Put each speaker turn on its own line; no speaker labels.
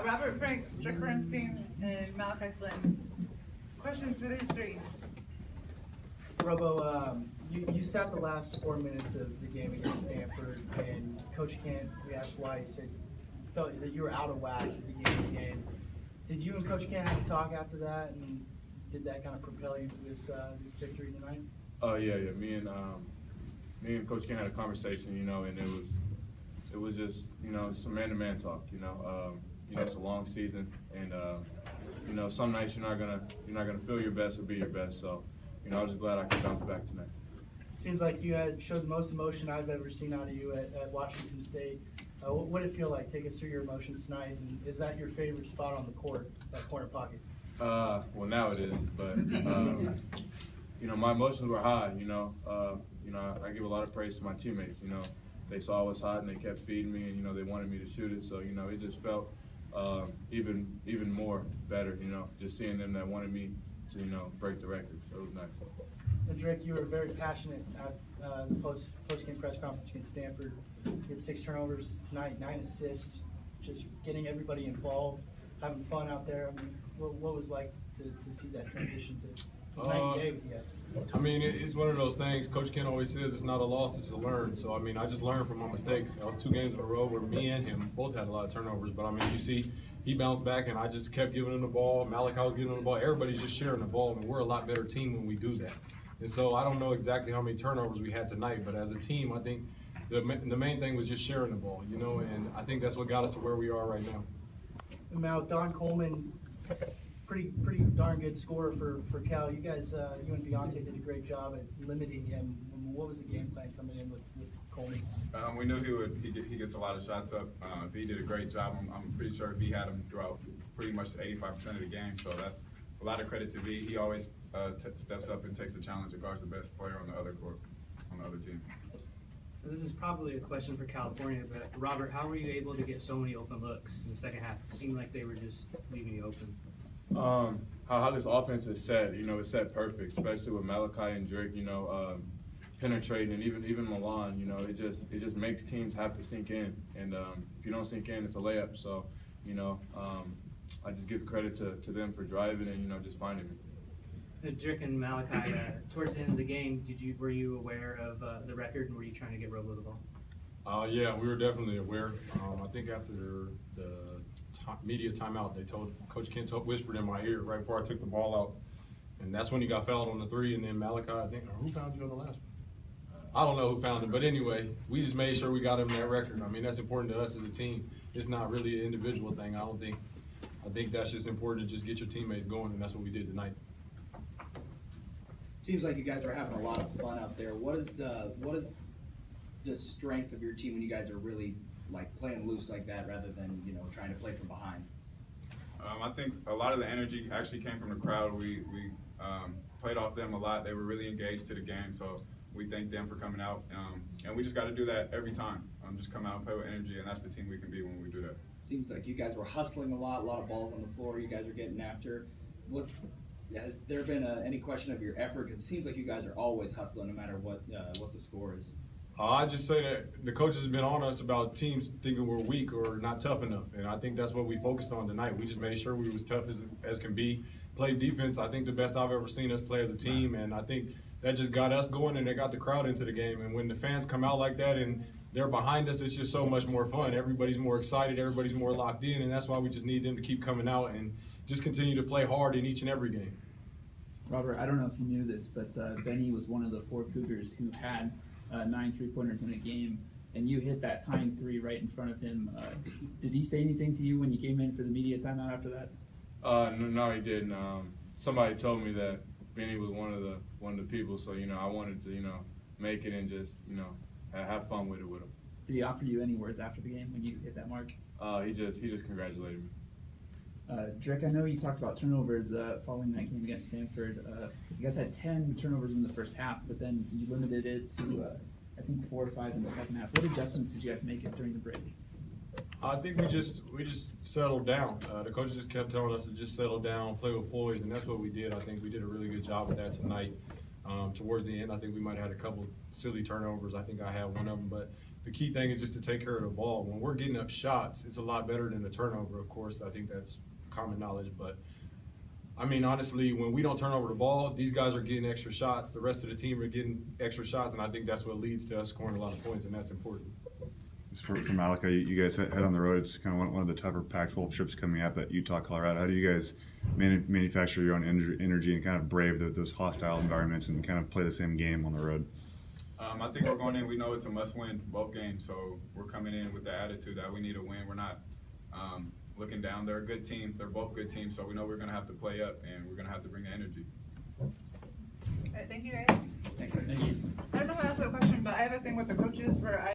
Robert Frank, Drick, Bernstine, and Malachi Flynn. Questions for these three?
Robo, you sat the last 4 minutes of the game against Stanford, and Coach Kent, we asked why, he said he felt that you were out of whack at the beginning of the game. Did you and Coach Kent have a talk after that, and did that kind of propel you to this victory tonight?
Yeah. Me and Coach Kent had a conversation, and it was just, some man-to-man talk, it's a long season, and some nights you're not gonna feel your best or be your best. So, I was just glad I could bounce back tonight.
Seems like you showed the most emotion I've ever seen out of you at Washington State. What did it feel like? Take us through your emotions tonight, and is that your favorite spot on the court, that corner pocket?
Well, now it is, but my emotions were high. I give a lot of praise to my teammates. They saw I was hot and they kept feeding me, and they wanted me to shoot it. So it just felt even more better. Just seeing them that wanted me to break the record. So it was nice.
And Drick, you were very passionate at the post-game press conference against Stanford. You had 6 turnovers tonight, 9 assists, just getting everybody involved, having fun out there. I mean, what was it like to see that transition to? It was night and day with you guys.
It's one of those things. Coach Ken always says it's not a loss, it's a learn. So, I just learned from my mistakes. That was 2 games in a row where me and him both had a lot of turnovers. But, you see, he bounced back, and I just kept giving him the ball. Malachi was giving him the ball. Everybody's just sharing the ball, and we're a lot better team when we do that. And so I don't know exactly how many turnovers we had tonight, but as a team, I think the main thing was just sharing the ball, and I think that's what got us to where we are right now.
Now, Don Coleman, pretty darn good scorer for Cal. You guys, you and Beyonce did a great job at limiting him. What was the game plan coming in with Coleman?
We knew he gets a lot of shots up. He did a great job. I'm pretty sure V had him throughout pretty much 85% of the game, so that's a lot of credit to V. He always steps up and takes the challenge and guards the best player on the other court, on the other team.
This is probably a question for California, but Robert, how were you able to get so many open looks in the second half? It seemed like they were just leaving you open.
How this offense is set, it's set perfect, especially with Malachi and Drick, penetrating, and even Milan, it just makes teams have to sink in, and if you don't sink in, it's a layup. So, I just give credit to them for driving and just finding me.
Drick and Malachi, towards the end of the game, were you aware of the record, and were you trying to get Robo the ball?
Yeah, we were definitely aware. I think after the media timeout, they told Coach Kent whispered in my ear right before I took the ball out, and that's when he got fouled on the 3. And then Malachi, I think, who found you on the last one? I don't know who found him, but anyway, we just made sure we got him that record. That's important to us as a team. It's not really an individual thing. I think that's just important to just get your teammates going, and that's what we did tonight.
Seems like you guys are having a lot of fun out there. What is the strength of your team when you guys are really playing loose like that, rather than trying to play from behind?
I think a lot of the energy actually came from the crowd. We played off them a lot. They were really engaged to the game, so we thank them for coming out. And we just got to do that every time. Just come out and play with energy, and that's the team we can be when we do that.
Seems like you guys were hustling a lot of balls on the floor. You guys are getting after. Has there been any question of your effort? Because it seems like you guys are always hustling, no matter what the score is.
I just say that the coaches have been on us about teams thinking we're weak or not tough enough, and I think that's what we focused on tonight. We just made sure we was tough as can be, played defense. I think the best I've ever seen us play as a team, and I think that just got us going, and it got the crowd into the game. And when the fans come out like that and they're behind us, it's just so much more fun. Everybody's more excited, everybody's more locked in, and that's why we just need them to keep coming out and just continue to play hard in each and every game.
Robert, I don't know if you knew this, but Benny was one of the 4 Cougars who had 9 3-pointers in a game, and you hit that tying 3 right in front of him. Did he say anything to you when you came in for the media timeout after that?
No, he didn't. Somebody told me that Benny was one of the people, so I wanted to make it and just have fun with him.
Did he offer you any words after the game when you hit that mark?
He just congratulated me.
Drick, I know you talked about turnovers following that game against Stanford. You guys had 10 turnovers in the first half, but then you limited it to, I think, 4 or 5 in the second half. What adjustments did you guys make during the break?
I think we just settled down. The coaches just kept telling us to just settle down, play with poise, and that's what we did. I think we did a really good job with that tonight. Towards the end, I think we might have had a couple silly turnovers. I think I had one of them, but the key thing is just to take care of the ball. When we're getting up shots, it's a lot better than the turnover, of course. I think that's common knowledge, but I mean, honestly, when we don't turn over the ball, these guys are getting extra shots. The rest of the team are getting extra shots, and I think that's what leads to us scoring a lot of points, and that's important.
For Malachi, you guys head on the road. It's kind of one of the tougher Pac-12 trips coming up at Utah, Colorado. How do you guys manufacture your own energy and kind of brave those hostile environments and kind of play the same game on the road?
I think we're going in. We know it's a must-win both games, so we're coming in with the attitude that we need to win. We're not looking down. They're a good team. They're both good teams, so we know we're going to have to play up and we're going to have to bring the energy.
All right, thank you guys.
Thank you.
Thank you.
I don't know how to ask that question, but I have a thing with the coaches where